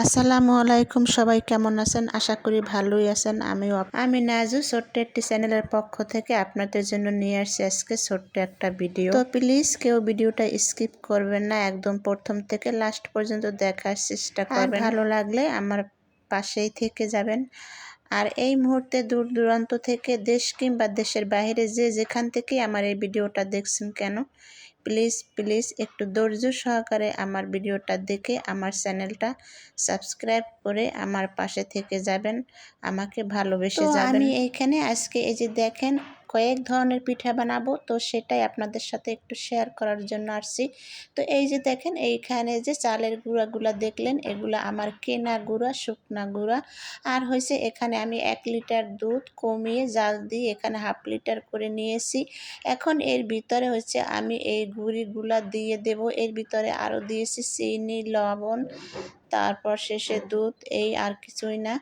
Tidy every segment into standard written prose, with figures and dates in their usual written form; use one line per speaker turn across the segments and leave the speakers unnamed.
আসসালামু আলাইকুম, সবাই কেমন আছেন? আশা করি ভালোই আছেন। আমি নাজু ছোট্ট একটি চ্যানেলের পক্ষ থেকে আপনাদের জন্য নিয়ে আসছি আজকে ছোট্ট একটা ভিডিও। তো প্লিজ কেউ ভিডিওটা স্কিপ করবেন না, একদম প্রথম থেকে লাস্ট পর্যন্ত দেখার চেষ্টা করবেন। ভালো লাগলে আমার পাশেই থেকে যাবেন। আর এই মুহূর্তে দূর দূরান্ত থেকে দেশ কিংবা দেশের বাইরে যে যেখান থেকে আমার এই ভিডিওটা দেখছেন কেন, প্লিজ প্লিজ একটু ধৈর্য সহকারে আমার ভিডিওটা দেখে আমার চ্যানেলটা সাবস্ক্রাইব করে আমার পাশে থেকে যাবেন, আমাকে ভালোবেসে যাবেন। আমি এইখানে আজকে এই যে দেখেন কয়েক ধরনের পিঠা বানাবো, তো সেটাই আপনাদের সাথে একটু শেয়ার করার জন্য আসছি। তো এই যে দেখেন এইখানে যে চালের গুঁড়াগুলা দেখলেন, এগুলা আমার কেনা গুঁড়া, শুকনা গুঁড়া। আর হয়েছে এখানে আমি 1 লিটার দুধ কমিয়ে জাল দিয়ে এখানে হাফ লিটার করে নিয়েছি। এখন এর ভিতরে হচ্ছে আমি এই গুঁড়িগুলা দিয়ে দেব। এর ভিতরে আরও দিয়েছি চিনি, লবণ, তারপর শেষে দুধ, এই আর কিছুই না।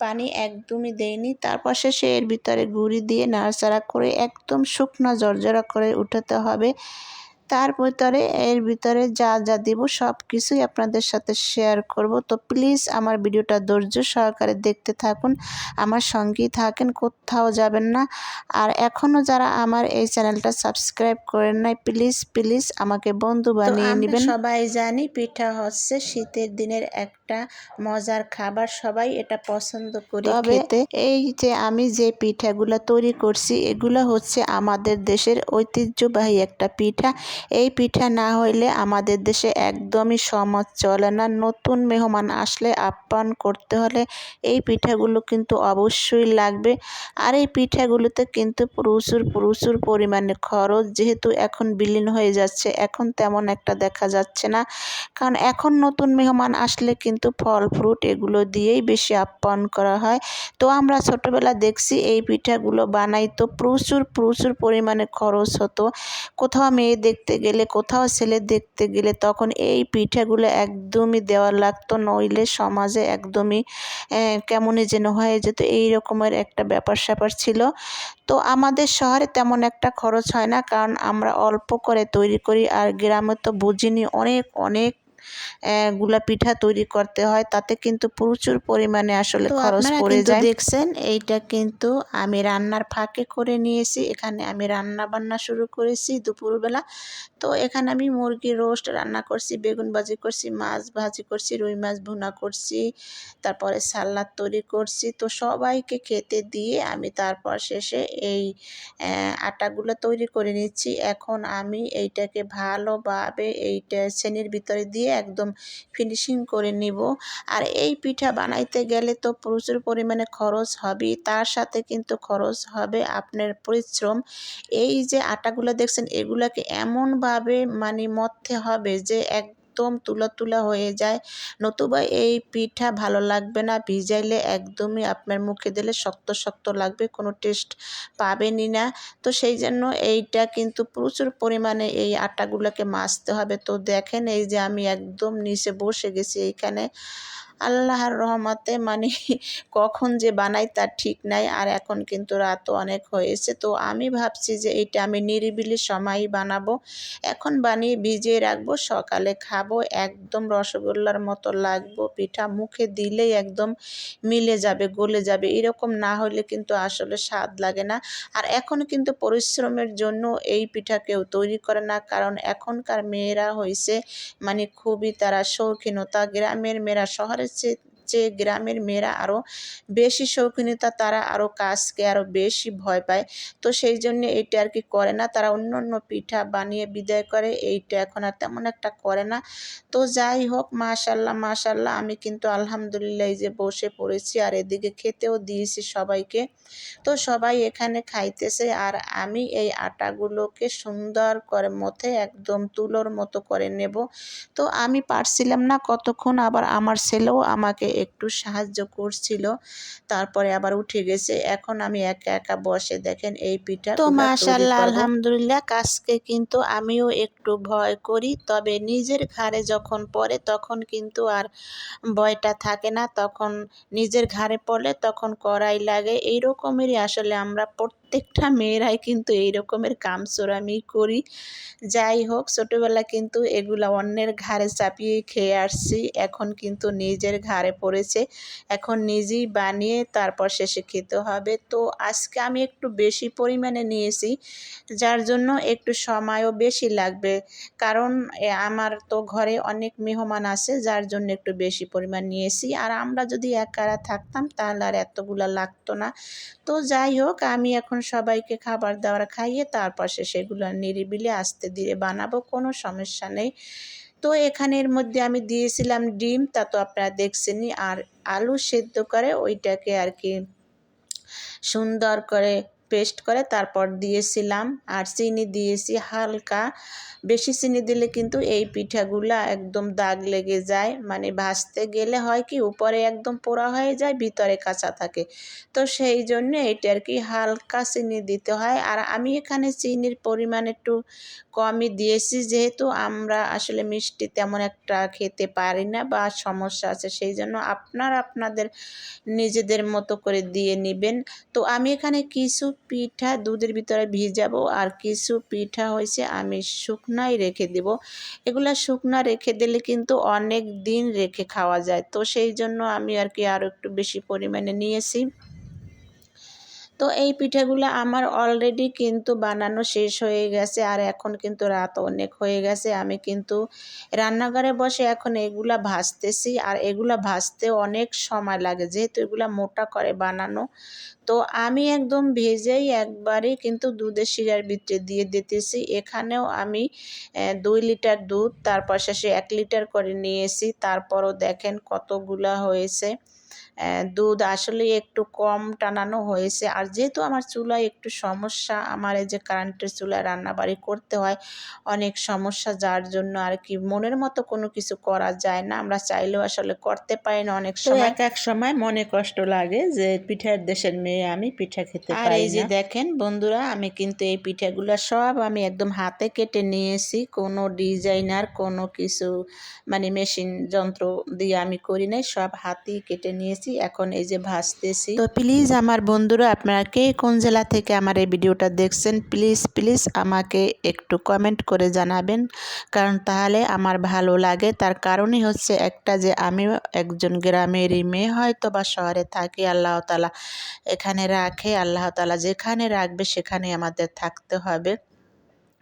পানি একদমই দেইনি। তারপর শেষে এর ভিতরে গুঁড়ি দিয়ে নাড়াচাড়া করে একদম শুকনো ঝরঝরা করে উঠাতে হবে। তার ভিতরে এর ভিতরে যা যা দিব সব কিছুই আপনাদের সাথে শেয়ার করব। তো প্লিজ আমার ভিডিওটা ধৈর্য সহকারে দেখতে থাকুন, আমার সঙ্গেই থাকেন, কোথাও যাবেন না। আর এখনও যারা আমার এই চ্যানেলটা সাবস্ক্রাইব করেন নাই, প্লিজ প্লিজ আমাকে বন্ধু বানিয়ে নেবেন। সবাই জানি পিঠা হচ্ছে শীতের দিনের একটা মজার খাবার, সবাই এটা পছন্দ করি খেতে। এই যে আমি যে পিঠাগুলো তৈরি করছি এগুলো হচ্ছে আমাদের দেশের ঐতিহ্যবাহী একটা পিঠা। এই পিঠা না হইলে আমাদের দেশে একদমই সমাজ চলে না। নতুন মেহমান আসলে আপ্যায়ন করতে হলে এই পিঠাগুলো কিন্তু অবশ্যই লাগবে। আর এই পিঠাগুলোতে কিন্তু প্রচুর প্রচুর পরিমাণে খরচ, যেহেতু এখন বিলীন হয়ে যাচ্ছে, এখন তেমন একটা দেখা যাচ্ছে না। কারণ এখন নতুন মেহমান আসলে কিন্তু ফল ফ্রুট এগুলো দিয়েই বেশি আপ্যায়ন করা হয়। তো আমরা ছোটোবেলা দেখছি এই পিঠাগুলো বানাইতো, প্রচুর প্রচুর পরিমাণে খরচ হতো। কোথাও মেয়ে দেখতে গেলে, কোথাও ছেলে দেখতে গেলে তখন এই পিঠাগুলো একদমই দেওয়া লাগতো, নইলে সমাজে একদমই কেমনই যেন হয়ে যেত, এই রকমের একটা ব্যাপার স্যাপার ছিল। তো আমাদের শহরে তেমন একটা খরচ হয় না, কারণ আমরা অল্প করে তৈরি করি। আর গ্রামে তো বুঝিনি অনেক অনেক গুলা পিঠা তৈরি করতে হয়, তাতে কিন্তু প্রচুর পরিমাণে আসলে খরচ পড়ে যায়। দেখছেন এইটা কিন্তু আমি রান্নার ফাঁকে করে নিয়েছি। এখানে আমি রান্না বান্না শুরু করেছি দুপুরবেলা। তো এখানে আমি মুরগির রোস্ট রান্না করছি, বেগুন ভাজি করছি, মাছ ভাজি করছি, রুই মাছ ভুনা করছি, তারপরে সালাদ তৈরি করছি। তো সবাইকে খেতে দিয়ে আমি তারপর শেষে এই আটাগুলো তৈরি করে নিচ্ছি। এখন আমি এইটাকে ভালোভাবে এইটা ছেনির ভিতরে দিয়ে একদম ফিনিশিং করে নিব। আর এই পিঠা বানাইতে গেলে তো প্রচুর পরিমাণে খরচ হবেই, তার সাথে কিন্তু খরচ হবে আপনার পরিশ্রম। এই যে আটাগুলো দেখছেন এগুলাকে এমনভাবে মানে মথতে হবে যে একদম তুলা তুলা হয়ে যায়, নতুবা এই পিঠা ভালো লাগবে না। ভিজাইলে একদমই আপনার মুখে দিলে শক্ত শক্ত লাগবে, কোনো টেস্ট পাবেনই না। তো সেই জন্য এইটা কিন্তু প্রচুর পরিমাণে এই আটাগুলোকে মাজতে হবে। তো দেখেন এই যে আমি একদম নিচে বসে গেছি এইখানে, আল্লাহর রহমতে মানে কখন যে বানাই তার ঠিক নাই। আর এখন কিন্তু রাতও অনেক হয়েছে। তো আমি ভাবছি যে এইটা আমি নিরিবিলি সময়ই বানাবো। এখন বানিয়ে ভিজিয়ে রাখবো, সকালে খাবো, একদম রসগোল্লার মতো লাগবো। পিঠা মুখে দিলেই একদম মিলে যাবে, গলে যাবে। এরকম না হলে কিন্তু আসলে স্বাদ লাগে না। আর এখন কিন্তু পরিশ্রমের জন্য এই পিঠা কেউ তৈরি করে না, কারণ এখনকার মেয়েরা হয়েছে মানে খুবই তারা শৌখিনতা। গ্রামের মেয়েরা শহরের চেয়ে গ্রামের মেয়েরা আরও বেশি শৌখিনতা, তারা আরও কাজকে আরও বেশি ভয় পায়। তো সেই জন্য এইটা আর কি করে না, তারা অন্য অন্য পিঠা বানিয়ে বিদায় করে, এইটা এখন আর তেমন একটা করে না। তো যাই হোক, মাশাল্লাহ মাশাল্লাহ, আমি কিন্তু আলহামদুলিল্লাহ এই যে বসে পড়েছি আর এদিকে খেতেও দিয়েছি সবাইকে। তো সবাই এখানে খাইতেছে আর আমি এই আটাগুলোকে সুন্দর করে মথে একদম তুলোর মতো করে নেব। তো আমি পারছিলাম না কতক্ষণ, আবার আমার ছেলেও আমাকে একটু সাহায্য করছিল, তারপরে আবার উঠে গেছে। এখন আমি একা একা বসে দেখেন এই পিঠা। তো মাশাআল্লাহ আলহামদুলিল্লাহ, কাজকে কিন্তু আমিও একটু ভয় করি, তবে নিজের ঘাড়ে যখন পড়ে তখন কিন্তু আর ভয়টা থাকে না, তখন নিজের ঘাড়ে পড়লে তখন করাই লাগে। এই রকমেরই আসলে আমরা প্রত্যেকটা মেয়েরাই কিন্তু এই রকমের কামচোরামি করি। যাই হোক, ছোটোবেলা কিন্তু এগুলা অন্যের ঘাড়ে চাপিয়ে খেয়ে আসছি, এখন কিন্তু নিজের ঘাড়ে পড়েছে, এখন নিজেই বানিয়ে তারপর শেষে খেতে হবে। তো আজকে আমি একটু বেশি পরিমাণে নিয়েছি, যার জন্য একটু সময়ও বেশি লাগবে, কারণ আমার তো ঘরে অনেক মেহমান আছে, যার জন্য একটু বেশি পরিমাণ নিয়েছি। আর আমরা যদি একারা থাকতাম তাহলে আর এতগুলা লাগতো না। তো যাই হোক, আমি এখন সবাইকে খাবার দাবার খাইয়ে তারপর সেগুলো নিরিবিলি আস্তে ধীরে বানাবো, কোনো সমস্যা নেই। তো এখানের মধ্যে আমি দিয়েছিলাম ডিম, তা তো আপনারা দেখছেনই, আর আলু সেদ্ধ করে ওইটাকে আর কি সুন্দর করে পেস্ট করে তারপর দিয়েছিলাম, আর চিনি দিয়েছি হালকা। বেশি চিনি দিলে কিন্তু এই পিঠাগুলা একদম দাগ লেগে যায়, মানে ভাজতে গেলে হয় কি উপরে একদম পোড়া হয়ে যায়, ভিতরে কাঁচা থাকে। তো সেই জন্য এটা আর কি হালকা চিনি দিতে হয়। আর আমি এখানে চিনির পরিমাণ একটু কমই দিয়েছি, যেহেতু আমরা আসলে মিষ্টি তেমন একটা খেতে পারি না বা সমস্যা আছে, সেই জন্য আপনাদের নিজেদের মতো করে দিয়ে নেবেন। তো আমি এখানে কিছু পিঠা দুধের ভিতরে ভিজাবো, আর কিছু পিঠা হয়েছে আমি শুকনায় রেখে দেব। এগুলা শুকনা রেখে দিলে কিন্তু অনেক দিন রেখে খাওয়া যায়, তো সেই জন্য আমি আর কি আরও একটু বেশি পরিমাণে নিয়েছি। তো এই পিঠাগুলো আমার অলরেডি কিন্তু বানানো শেষ হয়ে গেছে, আর এখন কিন্তু রাত অনেক হয়ে গেছে। আমি কিন্তু রান্নাঘরে বসে এখন এগুলা ভাজতেছি, আর এগুলা ভাজতে অনেক সময় লাগে, যেহেতু এগুলা মোটা করে বানানো। তো আমি একদম ভেজেই একবারে কিন্তু দুধের শিরার ভিতরে দিয়ে দিতেছি। এখানেও আমি 2 লিটার দুধ, তারপর শেষে 1 লিটার করে নিয়েছি, তারপরও দেখেন কতগুলা হয়েছে। দুধ আসলে একটু কম টানানো হয়েছে। আর যেহেতু আমার চুলায় একটু সমস্যা, আমার এই যে কারেন্টের চুলায় রান্নাবাড়ি করতে হয়, অনেক সমস্যা, যার জন্য আর কি মনের মতো কোনো কিছু করা যায় না, আমরা চাইলেও আসলে করতে পারি না অনেক সময়। এক সময় মনে কষ্ট লাগে যে পিঠার দেশের মেয়ে আমি, পিঠা খেতে পারি না। আর এই যে দেখেন বন্ধুরা, আমি কিন্তু এই পিঠাগুলো সব আমি একদম হাতে কেটে নিয়েছি, কোনো ডিজাইনার কোনো কিছু মানে মেশিন যন্ত্র দিয়ে আমি করি নাই, সব হাতেই কেটে নিয়েছি। এখন এই যে ভাজতেছি। তো প্লিজ আমার বন্ধুরা, আপনারা কে কোন জেলা থেকে আমার এই ভিডিওটা দেখছেন, প্লিজ প্লিজ আমাকে একটু কমেন্ট করে জানাবেন, কারণ তাহলে আমার ভালো লাগে। তার কারণই হচ্ছে একটা, যে আমিও একজন গ্রামেরই মেয়ে, হয়তো বা শহরে থাকি, আল্লাহ তাআলা এখানে রাখে, আল্লাহ তাআলা যেখানে রাখবে সেখানে আমাদের থাকতে হবে।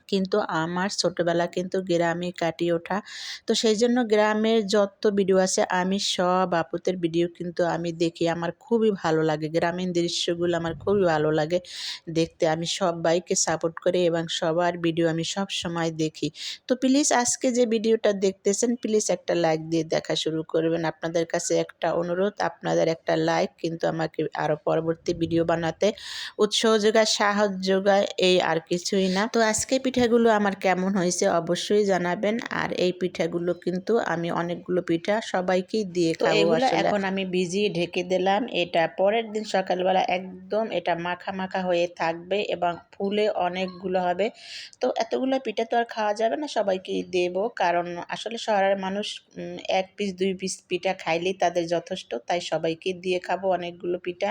কিন্তু আমার ছোটোবেলা কিন্তু গ্রামে কাটিয়ে ওঠা, তো সেই জন্য গ্রামের যত ভিডিও আছে আমি সব আপুদের ভিডিও কিন্তু আমি দেখি, আমার খুবই ভালো লাগে, গ্রামীণ দৃশ্যগুলো আমার খুবই ভালো লাগে দেখতে। আমি সবাইকে সাপোর্ট করি এবং সবার ভিডিও আমি সব সময় দেখি। তো প্লিজ আজকে যে ভিডিওটা দেখতেছেন, প্লিজ একটা লাইক দিয়ে দেখা শুরু করবেন। আপনাদের কাছে একটা অনুরোধ, আপনাদের একটা লাইক কিন্তু আমাকে আরও পরবর্তী ভিডিও বানাতে উৎসাহ যোগায়, সাহস যোগায়, এই আর কিছুই না। তো আজকে পিঠাগুলো আমার কেমন হয়েছে অবশ্যই জানাবেন। আর এই পিঠাগুলো কিন্তু আমি অনেকগুলো পিঠা সবাইকেই দিয়ে খাবো। এগুলো এখন আমি ভিজিয়ে ঢেকে দিলাম, এটা পরের দিন সকালবেলা একদম এটা মাখা মাখা হয়ে থাকবে এবং ফুলে অনেকগুলো হবে। তো এতগুলো পিঠা তো আর খাওয়া যাবে না, সবাইকেই দেব, কারণ আসলে শহরের মানুষ 1 পিস 2 পিস পিঠা খাইলেই তাদের যথেষ্ট, তাই সবাইকে দিয়ে খাবো অনেকগুলো পিঠা।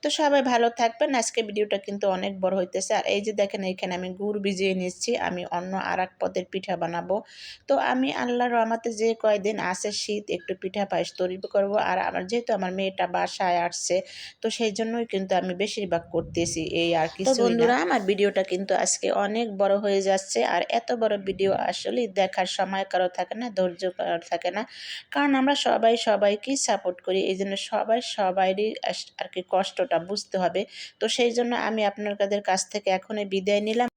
তো সবাই ভালো থাকবেন। আজকে ভিডিওটা কিন্তু অনেক বড় হইতেছে। আর এই যে দেখেন, এইখানে আমি গুড় ভিজিয়ে নিচ্ছি, আমি অন্য আরেক পদের পিঠা বানাবো। তো আমি আল্লাহর রহমতে যে কয়দিন আছে শীত, একটু পিঠা পায়েস তৈরি করব। আর আমার যেহেতু আমার মেয়েটা বাসায় আসছে, তো সেই জন্যই কিন্তু আমি বেশিরভাগ করতেছি, এই আর কিছু। তো বন্ধুরা, আমার ভিডিওটা কিন্তু আজকে অনেক বড় হয়ে যাচ্ছে, আর এত বড় ভিডিও আসলে দেখার সময় কারো থাকে না, ধৈর্য কারো থাকে না, কারণ আমরা সবাই সবাইকেই সাপোর্ট করি, এই জন্য সবাইরই আর কি কষ্টটা বুঝতে হবে। তো সেই জন্য আমি আপনাদের কাছ থেকে এখনই বিদায় নিলাম।